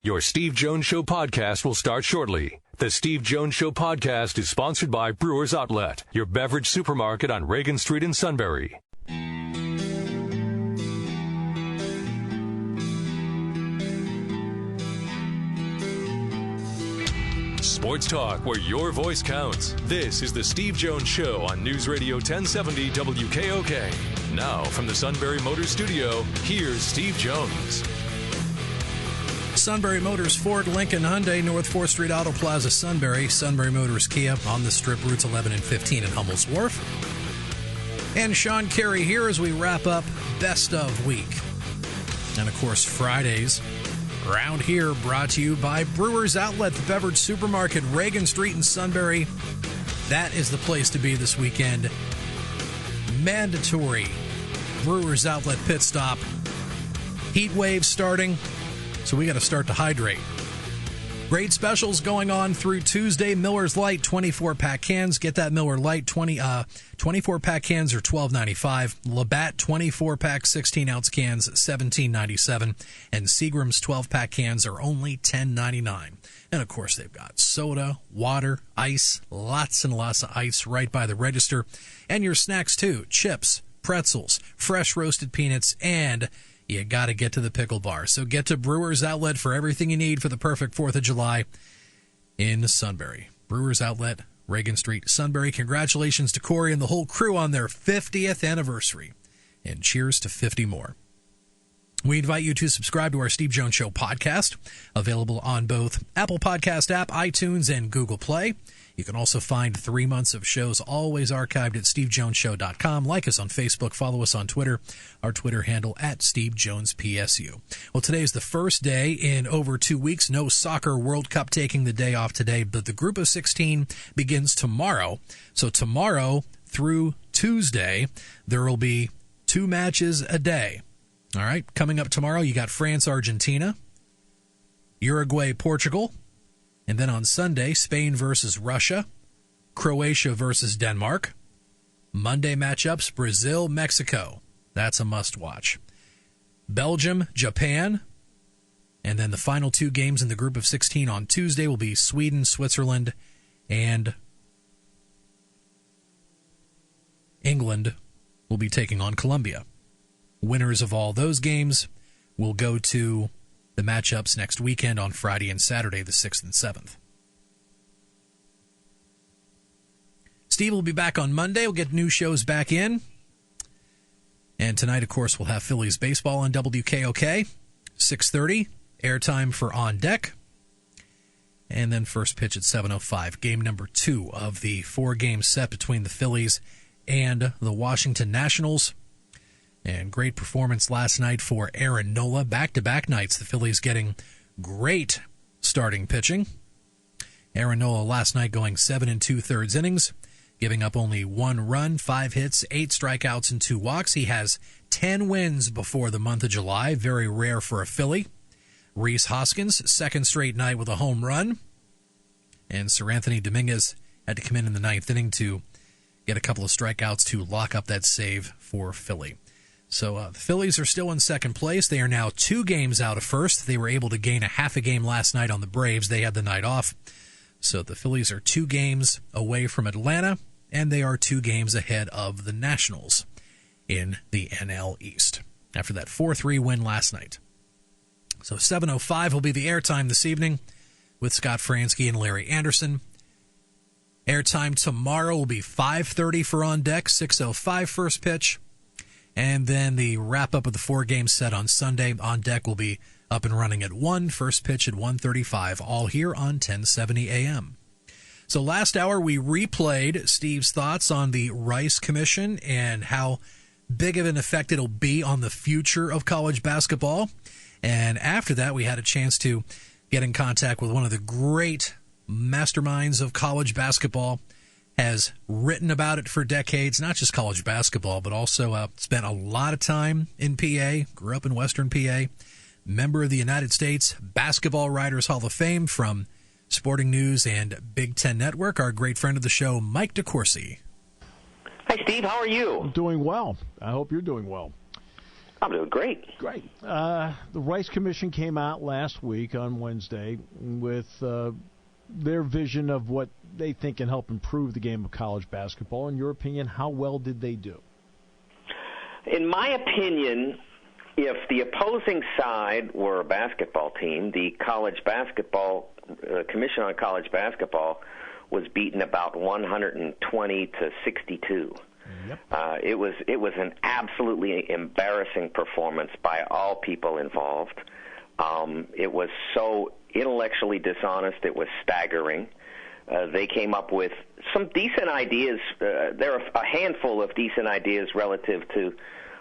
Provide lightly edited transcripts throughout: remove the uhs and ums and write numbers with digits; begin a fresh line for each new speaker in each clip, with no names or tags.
Your Steve Jones Show podcast will start shortly. The Steve Jones Show podcast is sponsored by Brewers Outlet, your beverage supermarket on Reagan Street in Sunbury. Sports talk where your voice counts. This is the Steve Jones Show on News Radio 1070 WKOK. Now from the Sunbury Motors Studio, here's Steve Jones.
Sunbury Motors, Ford, Lincoln, Hyundai, North 4th Street Auto Plaza, Sunbury. Sunbury Motors, Kia on the Strip, routes 11 and 15 in Hummel's Wharf. And Sean Carey here as we wrap up Best of Week. And, of course, Fridays around here brought to you by Brewers Outlet, the beverage supermarket, Reagan Street in Sunbury. That is the place to be this weekend. Mandatory Brewers Outlet pit stop. Heat wave starting. So we got to start to hydrate. Great specials going on through Tuesday. Miller's Light 24-pack cans. Get that Miller Light 24-pack cans are $12.95. Labatt 24-pack 16-ounce cans $17.97. And Seagram's 12-pack cans are only $10.99. And of course they've got soda, water, ice, lots and lots of ice right by the register. And your snacks too: chips, pretzels, fresh roasted peanuts, and you got to get to the pickle bar. So get to Brewers Outlet for everything you need for the perfect 4th of July in Sunbury. Brewers Outlet, Reagan Street, Sunbury. Congratulations to Corey and the whole crew on their 50th anniversary. And cheers to 50 more. We invite you to subscribe to our Steve Jones Show podcast, available on both Apple Podcast app, iTunes, and Google Play. You can also find 3 months of shows always archived at stevejonesshow.com. Like us on Facebook, follow us on Twitter, our Twitter handle at SteveJonesPSU. Well, today is the first day in over 2 weeks. No soccer World Cup taking the day off today, but the group of 16 begins tomorrow. So tomorrow through Tuesday, there will be 2 matches a day. All right, coming up tomorrow, you got France, Argentina, Uruguay, Portugal, and then on Sunday, Spain versus Russia, Croatia versus Denmark. Monday matchups, Brazil, Mexico. That's a must-watch. Belgium, Japan. And then the final 2 games in the group of 16 on Tuesday will be Sweden, Switzerland, and England will be taking on Colombia. Winners of all those games will go to the matchups next weekend on Friday and Saturday, the 6th and 7th. Steve will be back on Monday. We'll get new shows back in. And tonight, of course, we'll have Phillies baseball on WKOK, 6:30, airtime for On Deck. And then first pitch at 7:05, game number 2 of the 4-game set between the Phillies and the Washington Nationals. And great performance last night for Aaron Nola. Back-to-back nights, the Phillies getting great starting pitching. Aaron Nola last night going 7 2/3 innings, giving up only 1 run, 5 hits, 8 strikeouts, and 2 walks. He has 10 wins before the month of July, very rare for a Philly. Rhys Hoskins, 2nd straight night with a home run. And Sir Anthony Dominguez had to come in the 9th inning to get a couple of strikeouts to lock up that save for Philly. So the Phillies are still in 2nd place. They are now 2 games out of 1st. They were able to gain a half a game last night on the Braves. They had the night off. So the Phillies are 2 games away from Atlanta, and they are 2 games ahead of the Nationals in the NL East after that 4-3 win last night. So 7:05 will be the airtime this evening with Scott Fransky and Larry Anderson. Airtime tomorrow will be 5:30 for On Deck, 6:05 first pitch. And then the wrap-up of the 4-game set on Sunday. On Deck will be up and running at 1, first pitch at 1:35, all here on 1070 AM. So last hour we replayed Steve's thoughts on the Rice Commission and how big of an effect it'll be on the future of college basketball. And after that, we had a chance to get in contact with one of the great masterminds of college basketball, has written about it for decades, not just college basketball, but also spent a lot of time in PA, grew up in Western PA, member of the United States Basketball Writers Hall of Fame from Sporting News and Big Ten Network, our great friend of the show, Mike DeCourcy.
Hi, Steve. How are you?
I'm doing well. I hope you're doing well.
I'm doing great.
Great. The Rice Commission came out last week on Wednesday with their vision of what they think can help improve the game of college basketball. In your opinion, how well did they do?
In my opinion, if the opposing side were a basketball team, the college basketball Commission on College Basketball was beaten about 120 to 62.
Yep.
It was an absolutely embarrassing performance by all people involved. It was so intellectually dishonest, it was staggering. They came up with some decent ideas. There are a handful of decent ideas relative to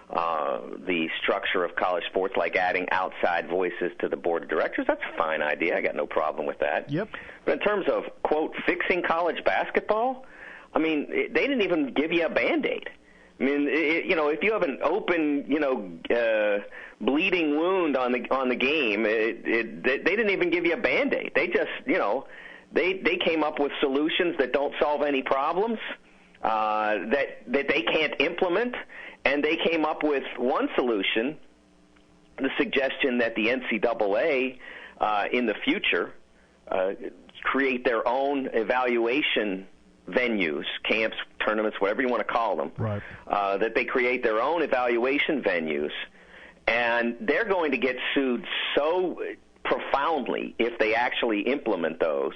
the structure of college sports, like adding outside voices to the board of directors. That's a fine idea. I got no problem with that.
Yep.
But in terms of, quote, fixing college basketball, I mean, they didn't even give you a Band-Aid. I mean, if you have an open, bleeding wound on the game, they didn't even give you a Band-Aid. They just, they came up with solutions that don't solve any problems, that they can't implement, and they came up with one solution, the suggestion that the NCAA in the future create their own evaluation venues, camps, tournaments, whatever you want to call them,
right.
That they create their own evaluation venues, and they're going to get sued so profoundly if they actually implement those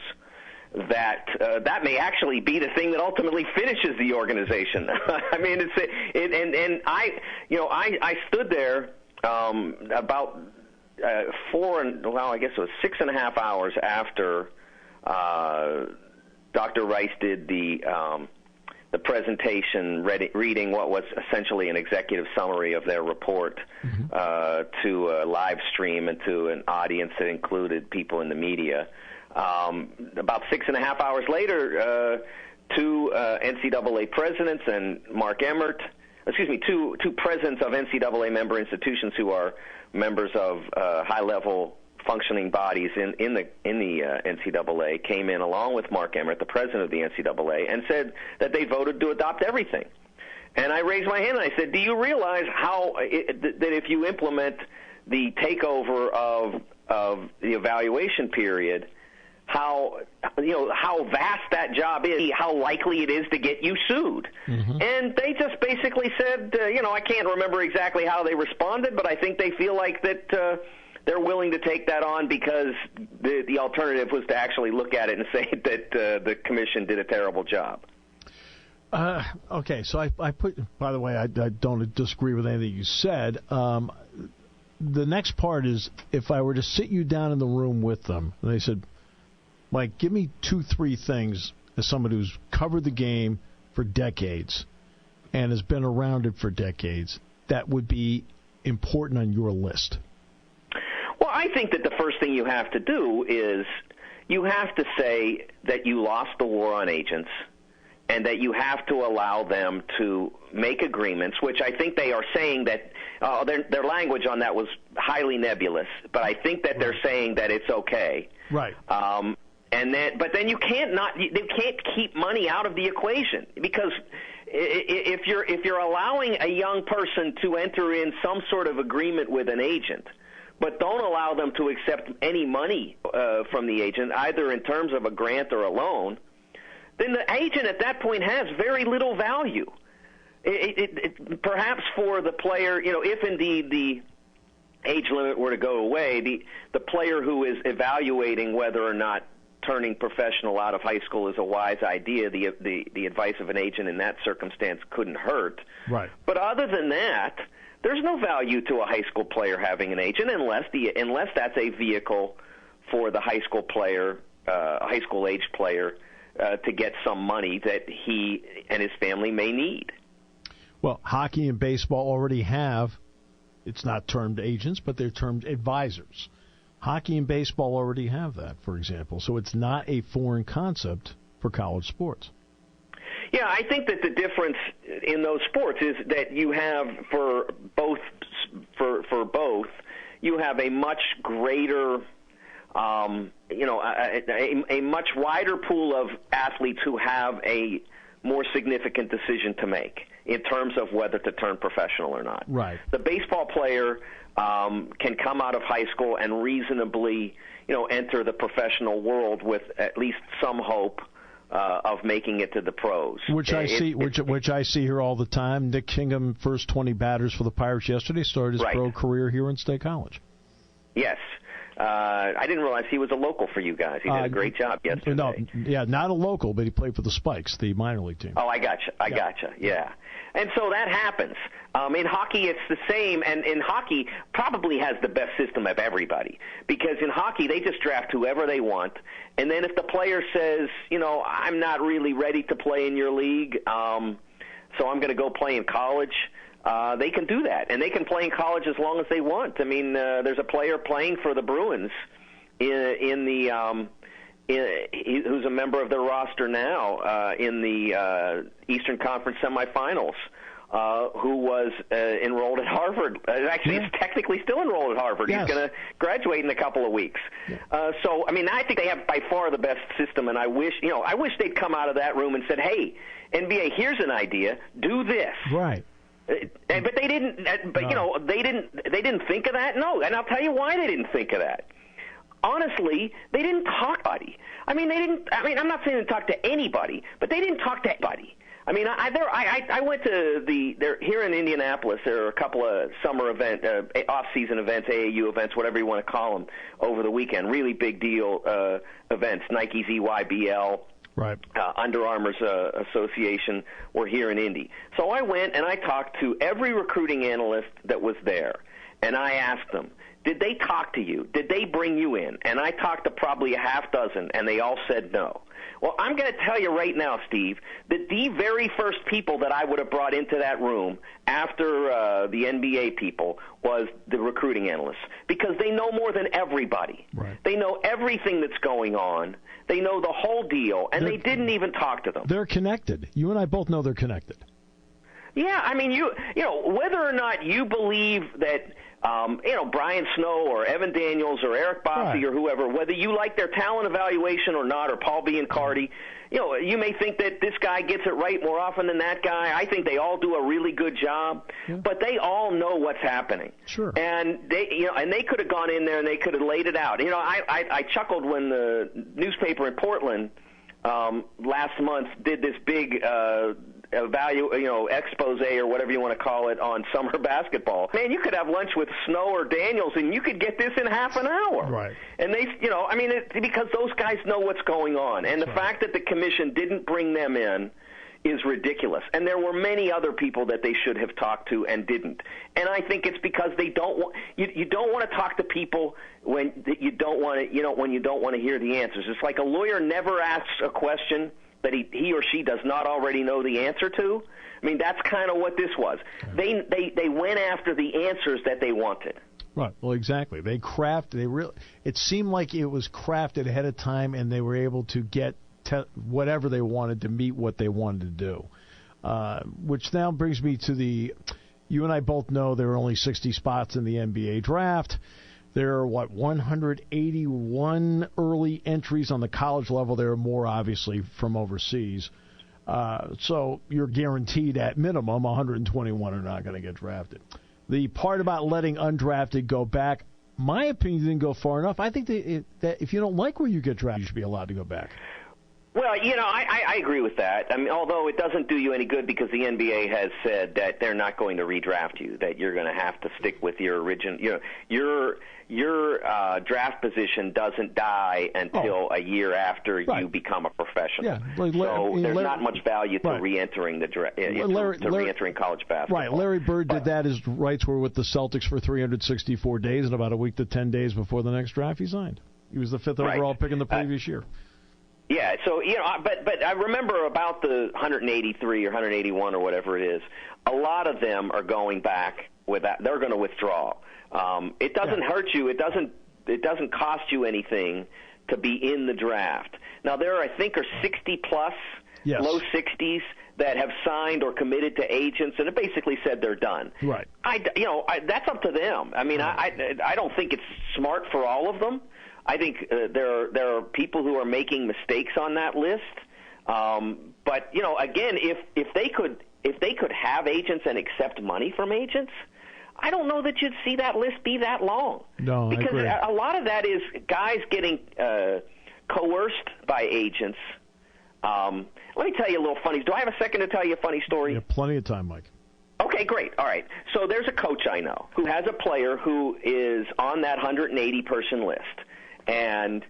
that that may actually be the thing that ultimately finishes the organization. I mean, I stood there about 6.5 hours after Dr. Rice did the presentation, reading what was essentially an executive summary of their report to a live stream and to an audience that included people in the media. About 6.5 hours later, two NCAA presidents and Mark Emmert, two presidents of NCAA member institutions who are members of high-level functioning bodies in the NCAA came in along with Mark Emmert, the president of the NCAA, and said that they voted to adopt everything. And I raised my hand and I said, do you realize that if you implement the takeover of the evaluation period, how vast that job is, how likely it is to get you sued? Mm-hmm. And they just basically said, I can't remember exactly how they responded, but I think they feel like that they're willing to take that on because the alternative was to actually look at it and say that the commission did a terrible job.
Okay, so I put, by the way, I don't disagree with anything you said. The next part is, if I were to sit you down in the room with them, and they said, Mike, give me 2-3 things as somebody who's covered the game for decades and has been around it for decades that would be important on your list.
Well, I think that the first thing you have to do is you have to say that you lost the war on agents and that you have to allow them to make agreements, which I think they are saying that their language on that was highly nebulous, but I think that they're saying that it's okay.
Right.
But then you can't keep money out of the equation, because if you're allowing a young person to enter in some sort of agreement with an agent, but don't allow them to accept any money from the agent, either in terms of a grant or a loan, then the agent at that point has very little value. Perhaps for the player, if indeed the age limit were to go away, the player who is evaluating whether or not turning professional out of high school is a wise idea, the advice of an agent in that circumstance couldn't hurt.
Right.
But other than that, there's no value to a high school player having an agent unless that's a vehicle for the high school player, high school age player, to get some money that he and his family may need.
Well, hockey and baseball already have, it's not termed agents, but they're termed advisors. Hockey and baseball already have that, for example. So it's not a foreign concept for college sports.
Yeah, I think that the difference in those sports is that you have for both, you have a much greater, a much wider pool of athletes who have a more significant decision to make. in terms of whether to turn professional or not.
Right.
The baseball player can come out of high school and reasonably, enter the professional world with at least some hope of making it to the pros.
Which I see here all the time. Nick Kingham, first 20 batters for the Pirates yesterday, started his pro career here in State College.
Yes. I didn't realize he was a local for you guys. He did a great job yesterday.
No, not a local, but he played for the Spikes, the minor league team.
Oh, I gotcha. Yeah. And so that happens. In hockey, it's the same, and in hockey probably has the best system of everybody, because in hockey they just draft whoever they want, and then if the player says, I'm not really ready to play in your league, so I'm going to go play in college, they can do that, and they can play in college as long as they want. I mean, there's a player playing for the Bruins who's a member of their roster now in the Eastern Conference semifinals, who was enrolled at Harvard. Actually, he's technically still enrolled at Harvard. Yes. He's going to graduate in a couple of weeks. Yeah. So, I mean, I think they have by far the best system, and I wish they'd come out of that room and said, hey, NBA, here's an idea. Do this.
Right.
But they didn't. They didn't think of that. No, and I'll tell you why they didn't think of that. Honestly, they didn't talk to anybody. I'm not saying they talked to anybody, but they didn't talk to anybody. I mean, I went to here in Indianapolis. There are a couple of summer off-season events, AAU events, whatever you want to call them, over the weekend. Really big deal events. Nike's EYBL.
Right.
Under Armour's association were here in Indy. So I went and I talked to every recruiting analyst that was there, and I asked them, did they talk to you? Did they bring you in? And I talked to probably a half dozen, and they all said no. Well, I'm going to tell you right now, Steve, that the very first people that I would have brought into that room after the NBA people was the recruiting analysts, because they know more than everybody.
Right.
They know everything that's going on. They know the whole deal, and they didn't even talk to them.
They're connected. You and I both know they're connected.
Yeah, I mean, whether or not you believe that, Brian Snow or Evan Daniels or Eric Bossi or whoever, whether you like their talent evaluation or not, or Paul Biancardi, you may think that this guy gets it right more often than that guy. I think they all do a really good job, but they all know what's happening.
Sure.
And they could have gone in there and they could have laid it out. I chuckled when the newspaper in Portland last month did this big expose or whatever you want to call it on summer basketball. Man, you could have lunch with Snow or Daniels and you could get this in half an hour.
Right.
And they, because those guys know what's going on. And the fact that the commission didn't bring them in is ridiculous. And there were many other people that they should have talked to and didn't. And I think it's because they don't want you don't want to talk to people when you don't want to when you don't want to hear the answers. It's like a lawyer never asks a question that he or she does not already know the answer to. I mean, that's kind of what this was. They went after the answers that they wanted.
Right. Well, exactly. It seemed like it was crafted ahead of time, and they were able to get whatever they wanted to meet what they wanted to do. Which now brings me to you and I both know there are only 60 spots in the NBA draft. There are, 181 early entries on the college level. There are more, obviously, from overseas. So you're guaranteed, at minimum, 121 are not going to get drafted. The part about letting undrafted go back, my opinion, didn't go far enough. I think that if you don't like where you get drafted, you should be allowed to go back.
Well, I agree with that. I mean, although it doesn't do you any good because the NBA has said that they're not going to redraft you, that you're going to have to stick with your original. Your draft position doesn't die until a year after you become a professional.
Yeah,
so there's not much value to re-entering the re-entering college basketball.
Right. Larry Bird did that. His rights were with the Celtics for 364 days, and about a week to 10 days before the next draft, he signed. He was the 5th overall pick in the previous year.
Yeah, so but I remember about the 183 or 181 or whatever it is. A lot of them are going back with that. They're going to withdraw. It doesn't hurt you. It doesn't cost you anything to be in the draft. Now there I think are 60 plus, low 60s that have signed or committed to agents and have basically said they're done.
Right.
That's up to them. I mean, I don't think it's smart for all of them. I think there are people who are making mistakes on that list. But again, if they could if they could have agents and accept money from agents, I don't know that you'd see that list be that long.
No,
because
I agree.
A lot of that is guys getting coerced by agents. Let me tell you a little funny. Do I have a second to tell you a funny story?
You have plenty of time, Mike.
Okay, great. All right. So there's a coach I know who has a player who is on that 180-person list, and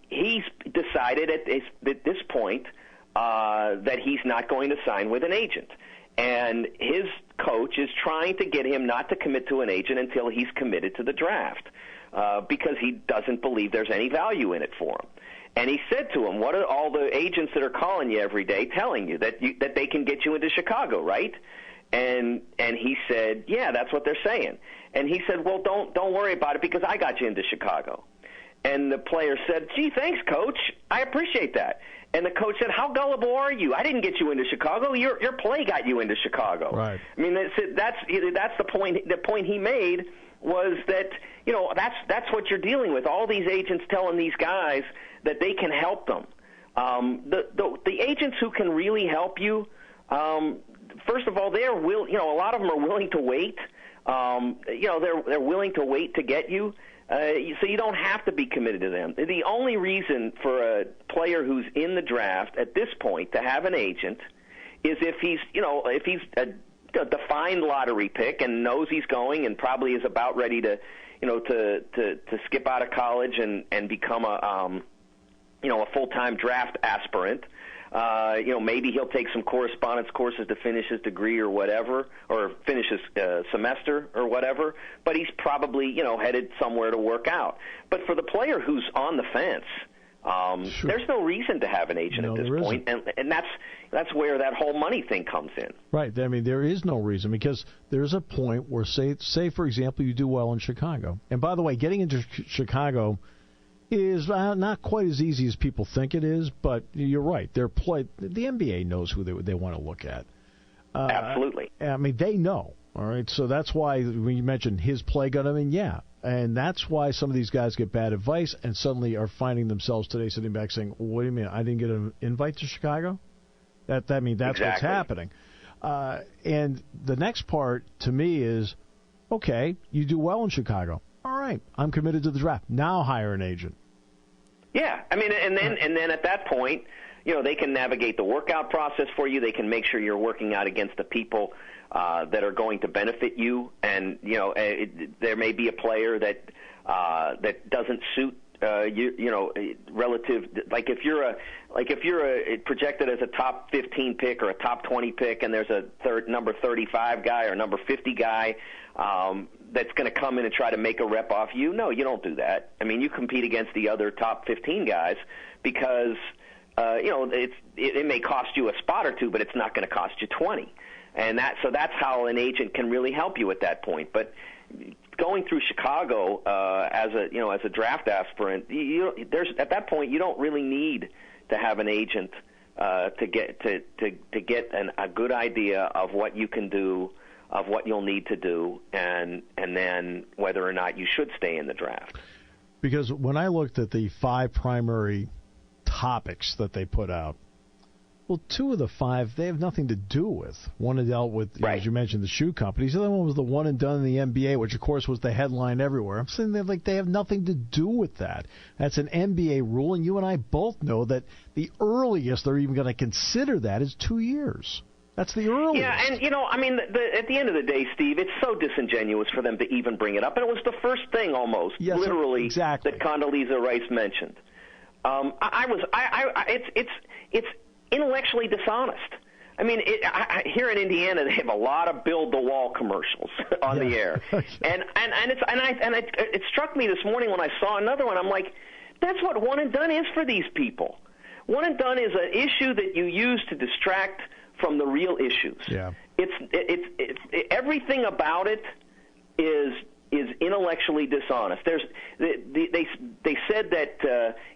he's decided at this point that he's not going to sign with an agent. And his coach is trying to get him not to commit to an agent until he's committed to the draft because he doesn't believe there's any value in it for him. And he said to him, what are all the agents that are calling you every day telling you that they can get you into Chicago, right? And he said, yeah, that's what they're saying. And he said, well, don't worry about it because I got you into Chicago. And the player said, gee, thanks, Coach. I appreciate that. And the coach said, how gullible are you? I didn't get you into Chicago. Your play got you into Chicago.
Right.
I mean, that's the point. The point he made was that, that's what you're dealing with. All these agents telling these guys that they can help them. The agents who can really help you, first of all, a lot of them are willing to wait. They're willing to wait to get you. So you don't have to be committed to them. The only reason for a player who's in the draft at this point to have an agent is if he's a defined lottery pick and knows he's going and probably is about ready to skip out of college and become a full-time draft aspirant. Maybe he'll take some correspondence courses to finish his degree or whatever, or finish his semester or whatever, but he's probably, headed somewhere to work out. But for the player who's on the fence, sure, there's no reason to have an agent at this point, and that's where that whole money thing comes in.
Right. I mean, there is no reason because there's a point where, say for example, you do well in Chicago. And by the way, getting into Chicago is not quite as easy as people think it is, but you're right. The NBA knows who they want to look at.
Absolutely.
I mean, they know. All right, so that's why when you mentioned his play got him in, yeah. And that's why some of these guys get bad advice and suddenly are finding themselves today sitting back saying, what do you mean, I didn't get an invite to Chicago? That's exactly what's happening. And the next part to me is, okay, you do well in Chicago. All right, I'm committed to the draft. Now hire an agent.
Yeah, I mean, and then at that point, they can navigate the workout process for you. They can make sure you're working out against the people that are going to benefit you. And there may be a player that doesn't suit relative. Like if you're projected as a top 15 pick or a top 20 pick, and there's a number 35 guy or number 50 guy that's going to come in and try to make a rep off you. No, you don't do that. I mean, you compete against the other top 15 guys because it may cost you a spot or two, but it's not going to cost you 20. And that's how an agent can really help you at that point. But going through Chicago as a draft aspirant, at that point you don't really need to have an agent to get a good idea of what you can do, of what you'll need to do, and then whether or not you should stay in the draft.
Because when I looked at the 5 primary topics that they put out, well, 2 of the 5 they have nothing to do with. One dealt with,
right,
as you mentioned, the shoe companies. The other one was the one and done in the NBA, which of course was the headline everywhere. I'm saying they have nothing to do with that. That's an NBA rule, and you and I both know that the earliest they're even going to consider that is 2 years. That's the earliest.
Yeah, and at the end of the day, Steve, it's so disingenuous for them to even bring it up, and it was the first thing almost, literally,
exactly,
that Condoleezza Rice mentioned. It's intellectually dishonest. I mean, here in Indiana, they have a lot of build-the-wall commercials on the air, and it struck me this morning when I saw another one. I'm like, that's what one and done is for these people. One and done is an issue that you use to distract from the real issues.
Yeah.
It's everything about it is intellectually dishonest. They said that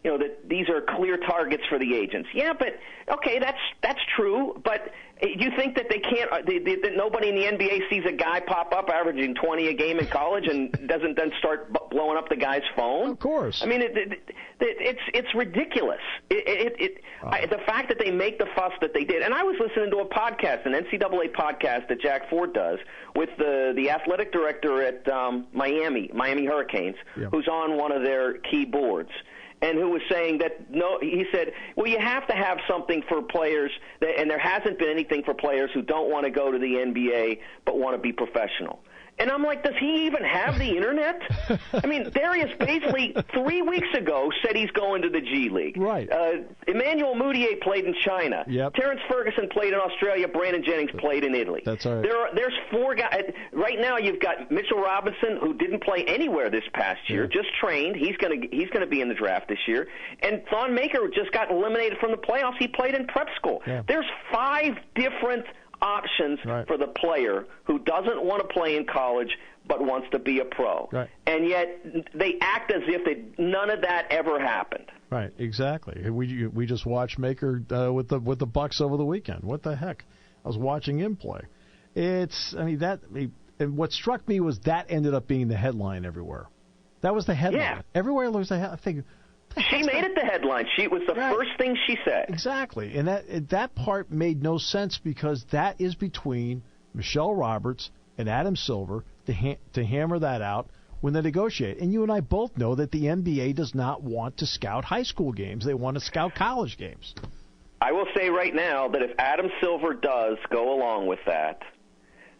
that these are clear targets for the agents. Yeah, but okay, that's true. But You think that they can't? That nobody in the NBA sees a guy pop up averaging 20 a game in college and doesn't then start blowing up the guy's phone?
Of course.
I mean, it's ridiculous. The fact that they make the fuss that they did, and I was listening to a podcast, an NCAA podcast that Jack Ford does with the athletic director at Miami Hurricanes, who's on one of their key boards. And who was saying that, he said, well, you have to have something for players, and there hasn't been anything for players who don't want to go to the NBA but want to be professional. And I'm like, does he even have the Internet? I mean, Darius Baisley 3 weeks ago said he's going to the G League.
Right.
Emmanuel Mudiay played in China.
Yep.
Terrence Ferguson played in Australia. Brandon Jennings played in Italy.
That's all right.
There's 4 guys. Right now you've got Mitchell Robinson, who didn't play anywhere this past year, just trained. He's going to be in the draft this year. And Thon Maker just got eliminated from the playoffs. He played in prep school. Yeah. There's 5 different options for the player who doesn't want to play in college but wants to be a pro.
Right.
And yet they act as if none of that ever happened.
Right, exactly. We just watched Maker with the Bucks over the weekend. What the heck? I was watching him play. And what struck me was that ended up being the headline everywhere. That was the headline.
Yeah.
Everywhere there was a headline. I think
she made it the headline. It was the first thing she said.
Exactly. And that part made no sense because that is between Michelle Roberts and Adam Silver to hammer that out when they negotiate. And you and I both know that the NBA does not want to scout high school games. They want to scout college games.
I will say right now that if Adam Silver does go along with that,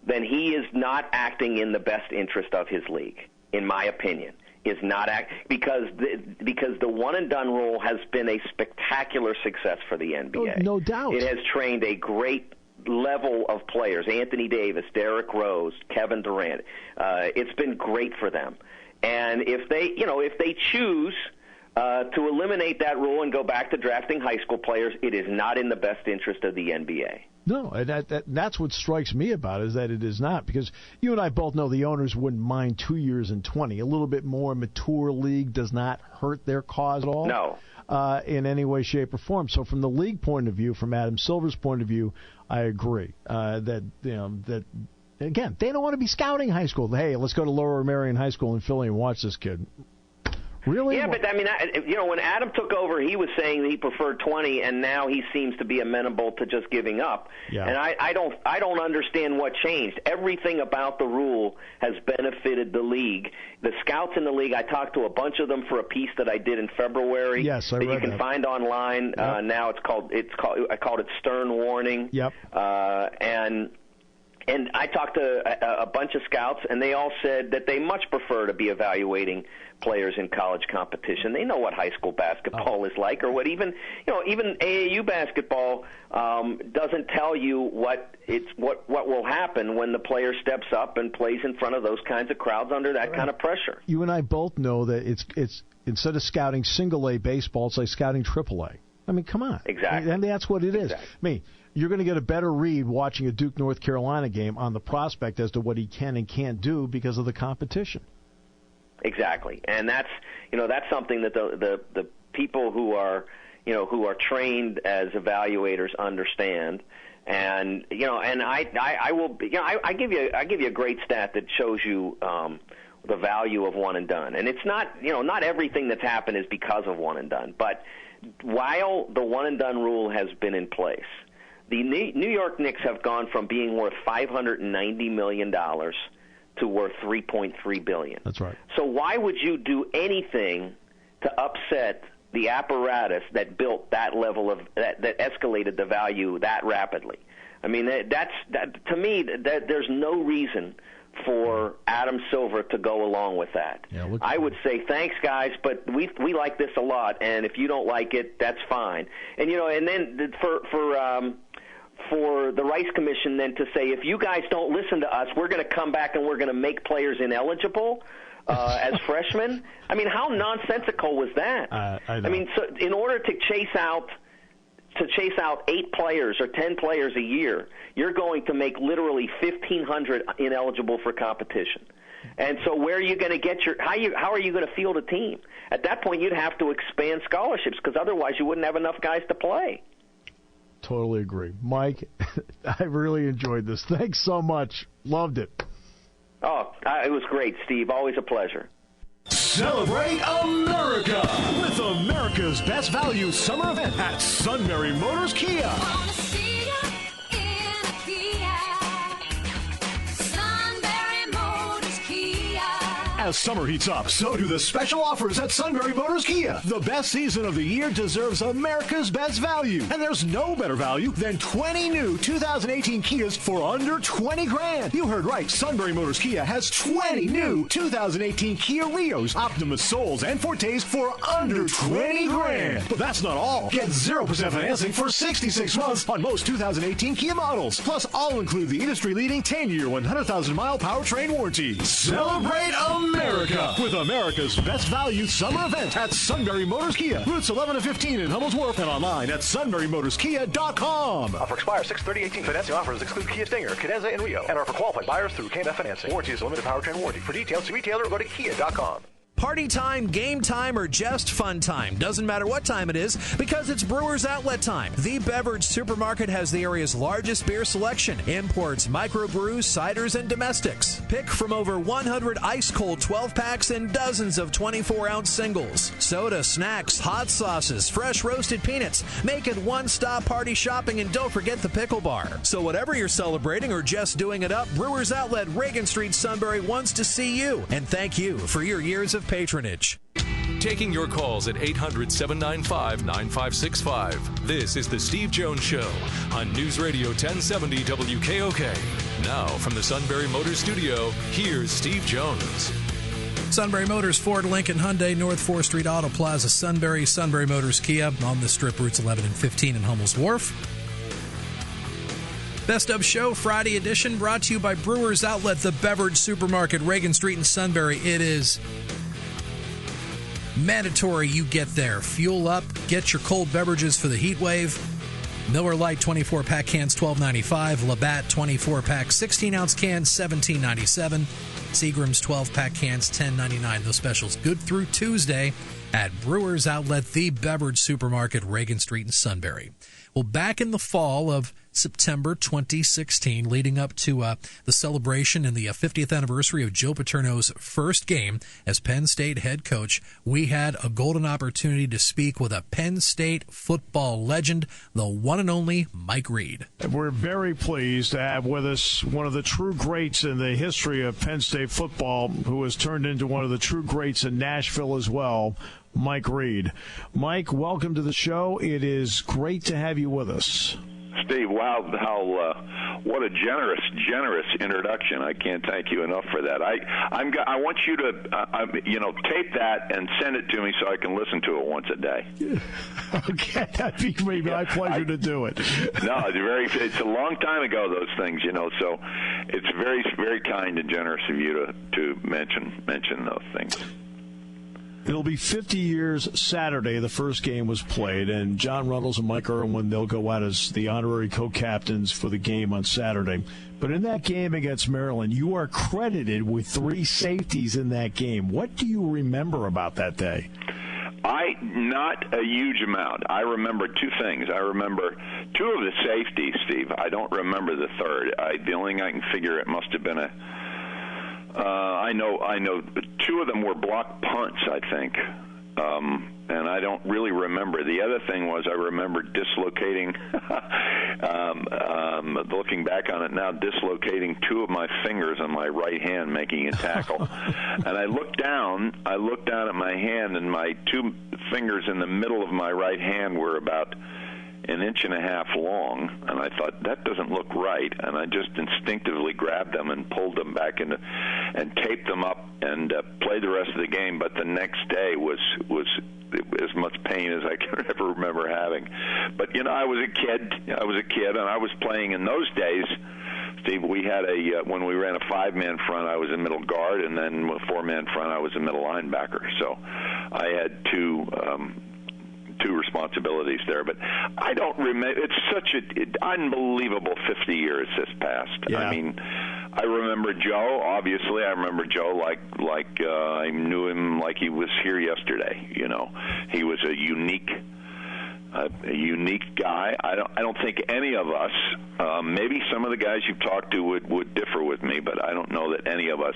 then he is not acting in the best interest of his league, in my opinion. Is not because the one and done rule has been a spectacular success for the NBA.
No doubt.
It has trained a great level of players: Anthony Davis, Derrick Rose, Kevin Durant. It's been great for them. And if they choose to eliminate that rule and go back to drafting high school players, it is not in the best interest of the NBA.
No, that's what strikes me about it, is that it is not, because you and I both know the owners wouldn't mind 2 years and 20. A little bit more mature league does not hurt their cause at all.
No.
In any way, shape, or form. So from the league point of view, from Adam Silver's point of view, I agree that again, they don't want to be scouting high school. Hey, let's go to Lower Merion High School in Philly and watch this kid. Really?
Yeah, but I mean, when Adam took over, he was saying that he preferred 20, and now he seems to be amenable to just giving up.
Yeah.
And I don't understand what changed. Everything about the rule has benefited the league. The scouts in the league, I talked to a bunch of them for a piece that I did in February.
Yes, I read
that you can find online.
Yep.
Now I called it Stern Warning.
Yep.
And I talked to a bunch of scouts, and they all said that they much prefer to be evaluating players in college competition. They know what high school basketball is like, or what even AAU basketball doesn't tell you what will happen when the player steps up and plays in front of those kinds of crowds under that kind of pressure.
You and I both know that it's instead of scouting single A baseball, it's like scouting triple A. I mean, come on.
Exactly.
And that's what it is.
Exactly.
I mean, you're going to get a better read watching a Duke North Carolina game on the prospect as to what he can and can't do because of the competition.
Exactly, and that's something that the people who are trained as evaluators understand, and I give you a great stat that shows you the value of one and done, and it's not everything that's happened is because of one and done, but while the one and done rule has been in place, the New York Knicks have gone from being worth $590 million to worth $3.3 billion.
That's right.
So why would you do anything to upset the apparatus that built that level of that escalated the value that rapidly? I mean, to me, there's no reason for Adam Silver to go along with that.
Yeah,
I would say thanks, guys, but we like this a lot, and if you don't like it, that's fine. And and then for the Rice Commission then to say, if you guys don't listen to us, we're going to come back and we're going to make players ineligible as freshmen. I mean, how nonsensical was that?
I know.
I mean, so in order to chase out 8 players or 10 players a year, you're going to make literally 1,500 ineligible for competition. And so where are you going to get how are you going to field a team? At that point, you'd have to expand scholarships because otherwise you wouldn't have enough guys to play.
totally agree. Mike, I really enjoyed this. Thanks so much. Loved it.
Oh, it was great, Steve. Always a pleasure.
Celebrate America with America's Best Value Summer Event at Sunbury Motors Kia. As summer heats up, so do the special offers at Sunbury Motors Kia. The best season of the year deserves America's best value. And there's no better value than 20 new 2018 Kias for under 20 grand. You heard right. Sunbury Motors Kia has 20 new 2018 Kia Rios, Optimus Souls, and Fortes for under 20 grand. But that's not all. Get 0% financing for 66 months on most 2018 Kia models. Plus, all include the industry-leading 10-year, 100,000-mile powertrain warranty. Celebrate America with America's Best Value Summer Event at Sunbury Motors Kia. Routes 11 and 15 in Hummel's Wharf and online at sunburymotorskia.com.
Offer expires 6/30/18. Financing offers exclude Kia Stinger, Cadenza, and Rio, and are for qualified buyers through KMF Financing. Warranty is a limited powertrain warranty. For details, see retailer or go to kia.com.
Party time, game time, or just fun time. Doesn't matter what time it is because it's Brewers Outlet time. The Beverage Supermarket has the area's largest beer selection. Imports, microbrews, ciders, and domestics. Pick from over 100 ice-cold 12-packs and dozens of 24-ounce singles. Soda, snacks, hot sauces, fresh roasted peanuts. Make it one-stop party shopping, and don't forget the pickle bar. So whatever you're celebrating or just doing it up, Brewers Outlet, Reagan Street, Sunbury wants to see you. And thank you for your years of patronage.
Taking your calls at 800-795-9565. This is the Steve Jones Show on News Radio 1070 WKOK. Now from the Sunbury Motors Studio, here's Steve Jones.
Sunbury Motors, Ford, Lincoln, Hyundai, North 4th Street Auto Plaza, Sunbury Motors, Kia on the Strip, routes 11 and 15 in Hummel's Wharf. Best of Show, Friday edition, brought to you by Brewers Outlet, the Beverage Supermarket, Reagan Street in Sunbury. It is mandatory you get there. Fuel up, get your cold beverages for the heat wave. Miller Lite 24-pack cans, $12.95. Labatt 24-pack 16-ounce cans, $17.97. Seagram's 12-pack cans, $10.99. Those specials good through Tuesday at Brewers Outlet, the Beverage Supermarket, Reagan Street in Sunbury. Well, back in the fall of September 2016, leading up to the celebration and the 50th anniversary of Joe Paterno's first game as Penn State head coach, we had a golden opportunity to speak with a Penn State football legend, the one and only Mike Reid.
We're very pleased to have with us one of the true greats in the history of Penn State football, who has turned into one of the true greats in Nashville as well, Mike Reid. Mike, welcome to the show. It is great to have you with us.
Steve, wow, what a generous introduction. I can't thank you enough for that. I want you to, tape that and send it to me so I can listen to it once a day.
Okay, that'd be my pleasure to do it.
No, it's a long time ago, those things, so it's very, very kind and generous of you to mention those things.
It'll be 50 years Saturday. The first game was played, and John Runnels and Mike Irwin, they'll go out as the honorary co-captains for the game on Saturday. But in that game against Maryland, you are credited with 3 safeties in that game. What do you remember about that day?
Not a huge amount. I remember 2 things. I remember 2 of the safeties, Steve. I don't remember the third. The only thing I can figure, it must have been I know 2 of them were blocked punts, I think, and I don't really remember. The other thing was I remember dislocating, looking back on it now, dislocating 2 of my fingers on my right hand making a tackle. And I looked down at my hand, and my 2 fingers in the middle of my right hand were about an inch and a half long, and I thought, that doesn't look right, and I just instinctively grabbed them and pulled them back in and taped them up and played the rest of the game. But the next day was as much pain as I can ever remember having. But I was a kid, and I was playing in those days. Steve, we had when we ran a 5-man front, I was a middle guard, and then with a 4-man front, I was a middle linebacker. So I had two responsibilities there, but I don't remember. It's such an unbelievable 50 years this past.
Yeah.
I mean, I remember Joe. Obviously, I remember Joe like I knew him like he was here yesterday. He was a unique a unique guy. I don't think any of us, maybe some of the guys you've talked to would differ with me, but I don't know that any of us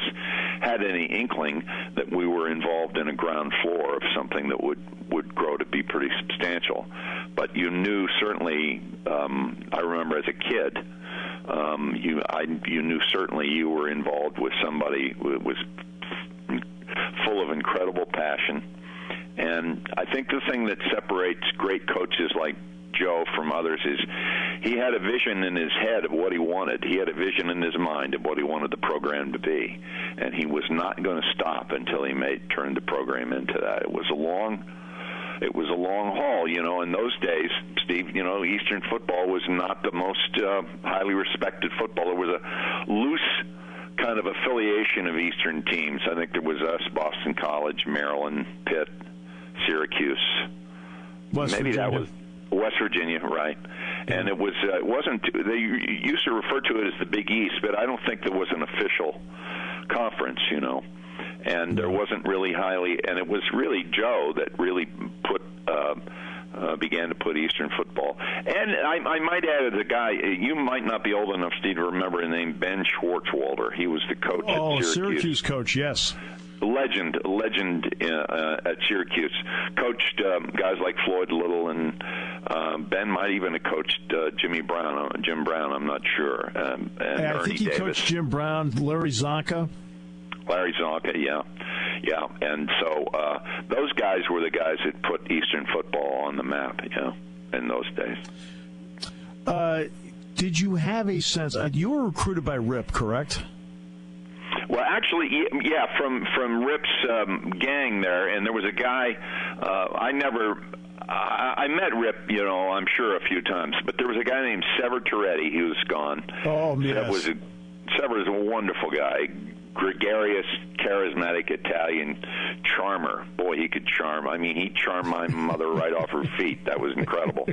had any inkling that we were involved in a ground floor of something that would grow to be pretty substantial. But you knew certainly, I remember as a kid, you knew certainly you were involved with somebody who was full of incredible passion. And I think the thing that separates great coaches like Joe from others is he had a vision in his head of what he wanted. He had a vision in his mind of what he wanted the program to be, and he was not going to stop until he turned the program into that. It was a long haul, in those days, Steve. Eastern football was not the most highly respected football. There was a loose kind of affiliation of Eastern teams. I think there was us, Boston College, Maryland, Pitt, Syracuse. West Virginia, right? Yeah. And it wasn't. They used to refer to it as the Big East, but I don't think there was an official conference, And there wasn't really and it was really Joe that really began to put Eastern football. And I might add, as a guy, you might not be old enough, Steve, to remember the name Ben Schwartzwalder. He was the coach at Syracuse.
Syracuse coach, yes.
Legend at Syracuse. Coached guys like Floyd Little, and Ben might even have coached Jim Brown, I'm not sure. And
I think he coached Jim Brown, Larry Zonka, yeah. And so those guys were the guys that put Eastern football on the map, in those days. Did you have a sense? You were recruited by Rip, correct?
Well, actually, yeah, from Rip's gang there, and there was a guy. I met Rip, I'm sure a few times, but there was a guy named Sever Toretti. He was gone.
Oh, yes.
Sever was a wonderful guy. Gregarious, charismatic Italian charmer. Boy, he could charm. I mean, he charmed my mother right off her feet. That was incredible.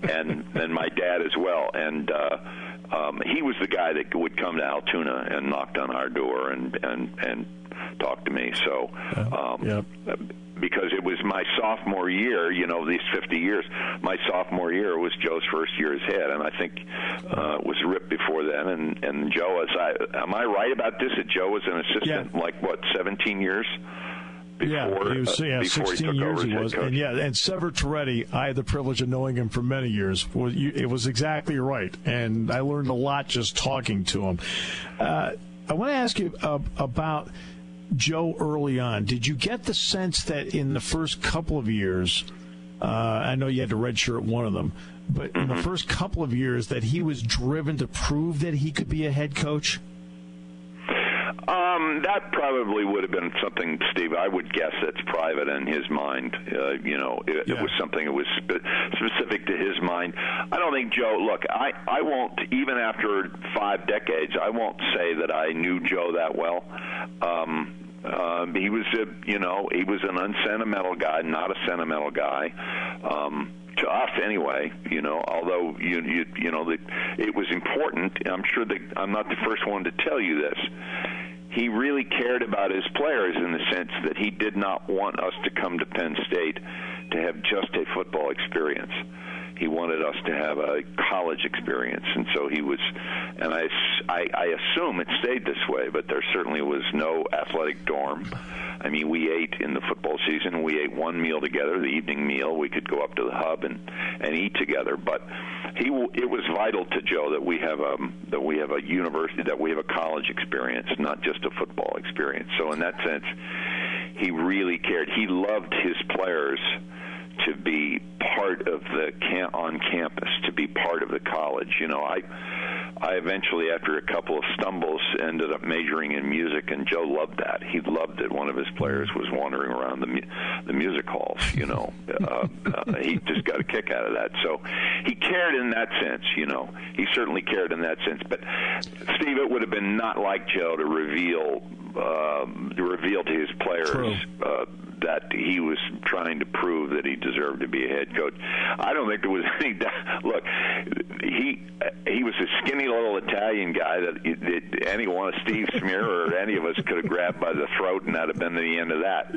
And my dad as well. And he was the guy that would come to Altoona and knocked on our door and talk to me. So, because it was my sophomore year, these 50 years, my sophomore year was Joe's first year as head, and I think it was Rip before then, and Joe, am I right about this, that Joe was an assistant, 17 years? Before,
he was, 16 years he was. And Sever Toretti, I had the privilege of knowing him for many years. It was exactly right, and I learned a lot just talking to him. I want to ask you about Joe early on. Did you get the sense that in the first couple of years, I know you had to redshirt one of them, but in the first couple of years that he was driven to prove that he could be a head coach?
That probably would have been something, Steve, I would guess that's private in his mind. It was something that was specific to his mind. I don't think Joe, look, I won't, even after 5 decades, I won't say that I knew Joe that well. He was, he was an unsentimental guy, not a sentimental guy. To us, anyway, although it was important. I'm sure that I'm not the first one to tell you this. He really cared about his players in the sense that he did not want us to come to Penn State to have just a football experience. He wanted us to have a college experience, and so he was, and I assume it stayed this way, but there certainly was no athletic dorm. I mean, we ate in the football season. We ate one meal together, the evening meal. We could go up to the hub and eat together. But it was vital to Joe that we have a university, that we have a college experience, not just a football experience. So in that sense, he really cared. He loved his players to be part of the on campus, to be part of the college. I eventually, after a couple of stumbles, ended up majoring in music, and Joe loved that. He loved it. One of his players was wandering around the music halls. He just got a kick out of that. So he cared in that sense. He certainly cared in that sense. But Steve, it would have been not like Joe to reveal to his players that he was trying to prove that he deserved to be a head coach. I don't think there was any doubt. Look, he was a skinny little Italian guy that anyone, Steve Smear or any of us, could have grabbed by the throat, and that'd have been the end of that.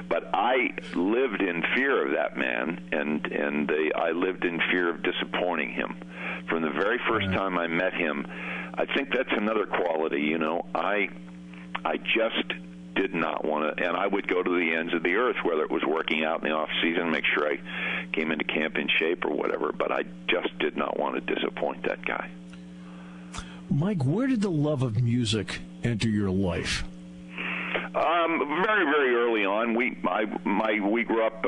But I lived in fear of that man, and I lived in fear of disappointing him. From the very first time I met him, I think that's another quality. You know, I just did not want to, and I would go to the ends of the earth, whether it was working out in the off season, make sure I came into camp in shape or whatever, but I just did not want to disappoint that guy.
Mike, where did the love of music enter your life?
Very, very early on. We grew up.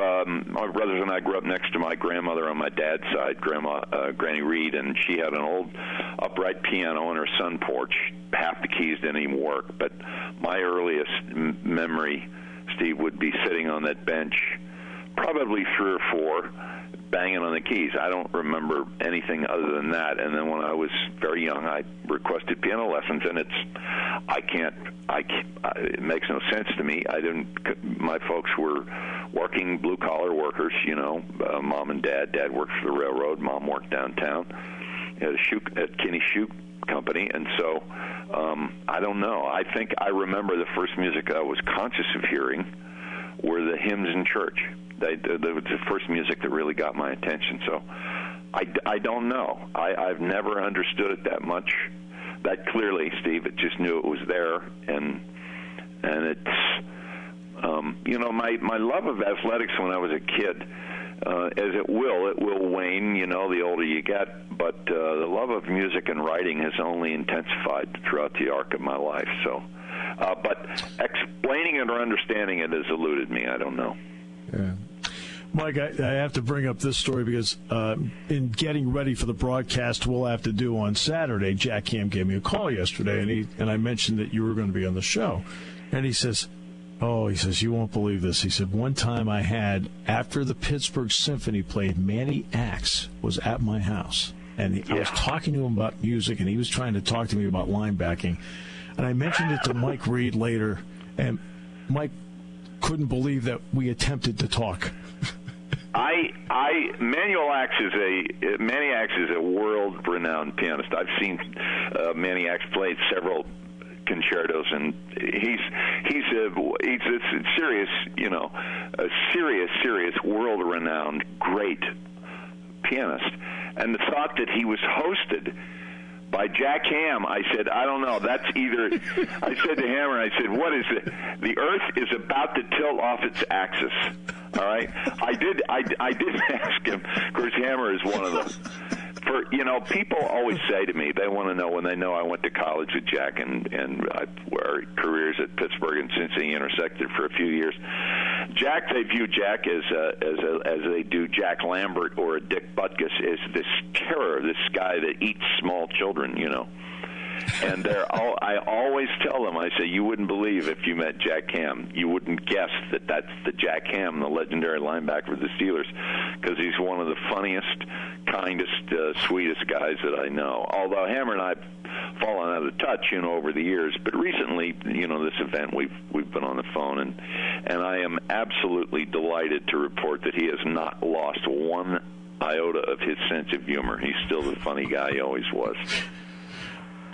My brothers and I grew up next to my grandmother on my dad's side, Granny Reid, and she had an old upright piano on her sun porch. Half the keys didn't even work. But my earliest memory, Steve, would be sitting on that bench, probably 3 or 4, banging on the keys. I don't remember anything other than that. And then when I was very young, I requested piano lessons, and it makes no sense to me. My folks were working blue-collar workers, you know, mom and dad. Dad worked for the railroad. Mom worked downtown at Kinney Shoe Company. And so I don't know. I think I remember the first music I was conscious of hearing were the hymns in church. That was the first music that really got my attention. So I don't know. I've never understood it that much, that clearly, Steve. It just knew it was there, and it's you know, my love of athletics when I was a kid, as it will wane, you know, the older you get. But the love of music and writing has only intensified throughout the arc of my life. So, but explaining it or understanding it has eluded me. I don't know.
Yeah. Mike, I have to bring up this story because in getting ready for the broadcast we'll have to do on Saturday, Jack Ham gave me a call yesterday, and I mentioned that you were going to be on the show. And he says, you won't believe this. He said, one time I had, after the Pittsburgh Symphony played, Manny Axe was at my house. And I was talking to him about music, and he was trying to talk to me about linebacking. And I mentioned it to Mike Reid later, and Mike couldn't believe that we attempted to talk.
Manny Axe is a world-renowned pianist. I've seen Manny Axe play several concertos, and he's a serious, you know, a serious world-renowned great pianist. And the thought that he was hosted by Jack Ham, I said, I don't know. That's either. I said to Hammer, I said, what is it? The Earth is about to tilt off its axis. All right. I did ask him. Of course, Hammer is one of them. You know, people always say to me, they want to know when they know I went to college with Jack, and our careers at Pittsburgh and Cincinnati intersected for a few years. They view Jack as they do Jack Lambert or a Dick Butkus, as this terror, this guy that eats small children, you know. And I always tell them, I say, you wouldn't believe if you met Jack Ham. You wouldn't guess that that's the Jack Ham, the legendary linebacker of the Steelers, because he's one of the funniest, kindest, sweetest guys that I know. Although Hammer and I have fallen out of touch, you know, over the years. But recently, you know, this event, we've been on the phone, and I am absolutely delighted to report that he has not lost one iota of his sense of humor. He's still the funny guy he always was.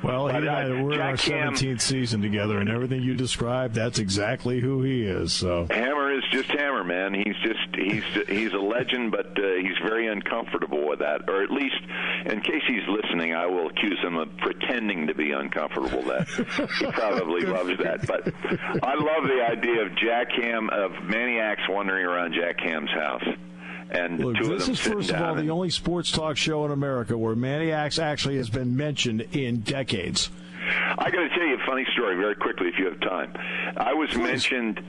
Well, we're in our 17th season together, and everything you described, that's exactly who he is. So
Hammer is just Hammer, man. He's a legend, but he's very uncomfortable with that. Or at least, in case he's listening, I will accuse him of pretending to be uncomfortable with that. He probably loves that. But I love the idea of Jack Ham, of Manny Axe wandering around Jack Ham's house. And
look, this is, first of all, the only sports talk show in America where Manny Axe actually has been mentioned in decades.
I got to tell you a funny story very quickly if you have time. I was mentioned.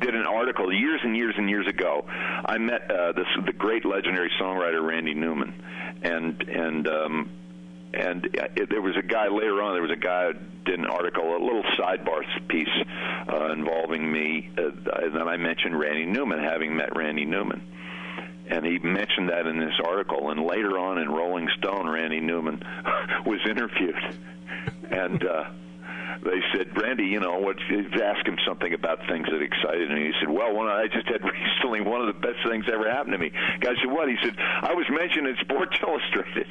Did an article years and years and years ago. I met the great legendary songwriter Randy Newman, and there was a guy later on. There was a guy who did an article, a little sidebar piece involving me, and then I mentioned Randy Newman, having met Randy Newman, and he mentioned that in this article. And later on in Rolling Stone, Randy Newman was interviewed, and they said, Randy, ask him something about things that excited him. He said, well, I just had recently one of the best things ever happened to me. Guy said, what? He said, I was mentioned in Sports Illustrated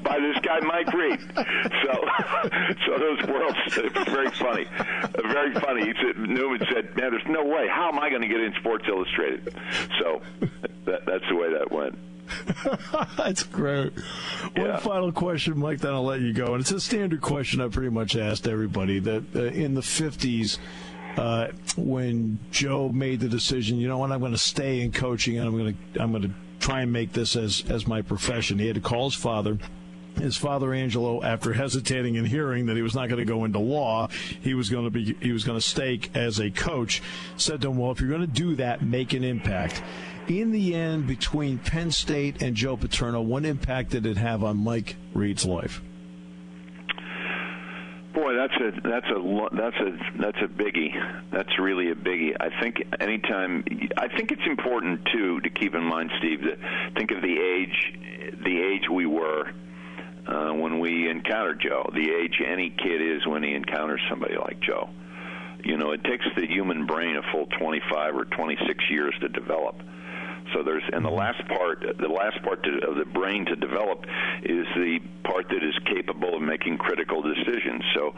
by this guy, Mike Reid. So those worlds, very funny. Very funny. He said, Newman said, man, there's no way. How am I going to get in Sports Illustrated? So that's the way that went.
That's great. One final question, Mike, then I'll let you go. And it's a standard question I pretty much asked everybody. That in the 50s, when Joe made the decision, you know what, I'm going to stay in coaching and I'm going to try and make this as my profession. He had to call his father. His father, Angelo, after hesitating and hearing that he was not going to go into law, he was going to stake as a coach, said to him, well, if you're going to do that, make an impact. In the end, between Penn State and Joe Paterno, what impact did it have on Mike Reid's life?
Boy, that's a biggie. That's really a biggie. I think it's important too to keep in mind, Steve, to think of the age we were when we encountered Joe, the age any kid is when he encounters somebody like Joe. It takes the human brain a full 25 or 26 years to develop. So the last part of the brain to develop is the part that is capable of making critical decisions. So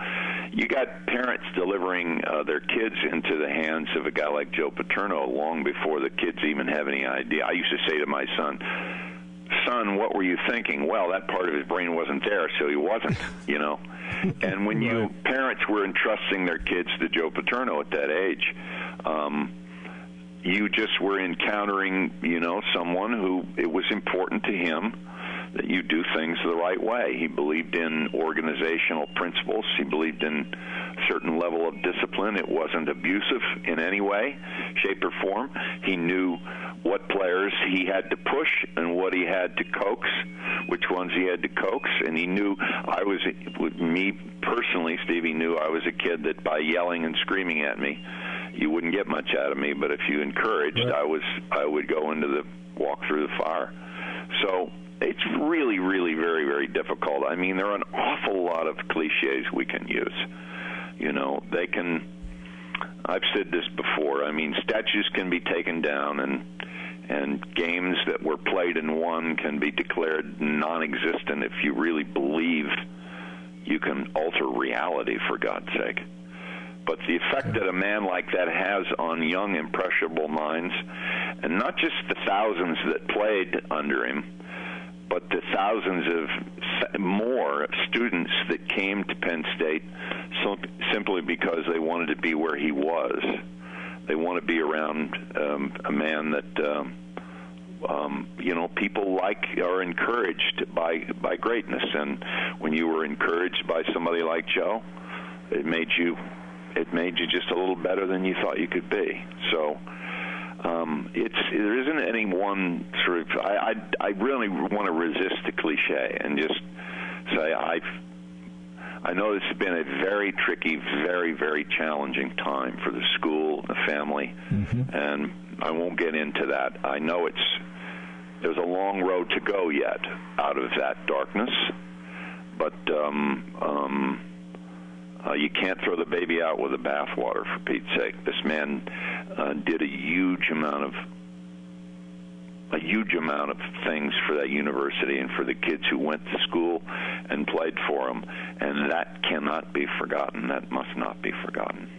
you got parents delivering their kids into the hands of a guy like Joe Paterno long before the kids even have any idea. I used to say to my son, what were you thinking? Well, that part of his brain wasn't there, so he wasn't, And when parents were entrusting their kids to Joe Paterno at that age, you just were encountering, someone who it was important to him that you do things the right way. He believed in organizational principles. He believed in a certain level of discipline. It wasn't abusive in any way, shape, or form. He knew what players he had to push and what he had to coax, which ones he had to coax, and he knew me personally, Steve, he knew I was a kid that by yelling and screaming at me, you wouldn't get much out of me, but if you encouraged, right, I would go walk through the fire. So it's really, really very, very difficult. I mean, there are an awful lot of cliches we can use. I've said this before, I mean, statues can be taken down and games that were played and won can be declared non-existent if you really believe you can alter reality, for God's sake. But the effect that a man like that has on young, impressionable minds, and not just the thousands that played under him, but the thousands of more students that came to Penn State simply because they wanted to be where he was. They want to be around a man that, people are encouraged by greatness. And when you were encouraged by somebody like Joe, it made you just a little better than you thought you could be. So there isn't any one sort of. I really want to resist the cliche and just say I know this has been a very tricky, very, very challenging time for the school, the family, and I won't get into that. I know there's a long road to go yet out of that darkness, but you can't throw the baby out with the bathwater, for Pete's sake. This man did a huge amount of things for that university and for the kids who went to school and played for him, and that cannot be forgotten. That must not be forgotten.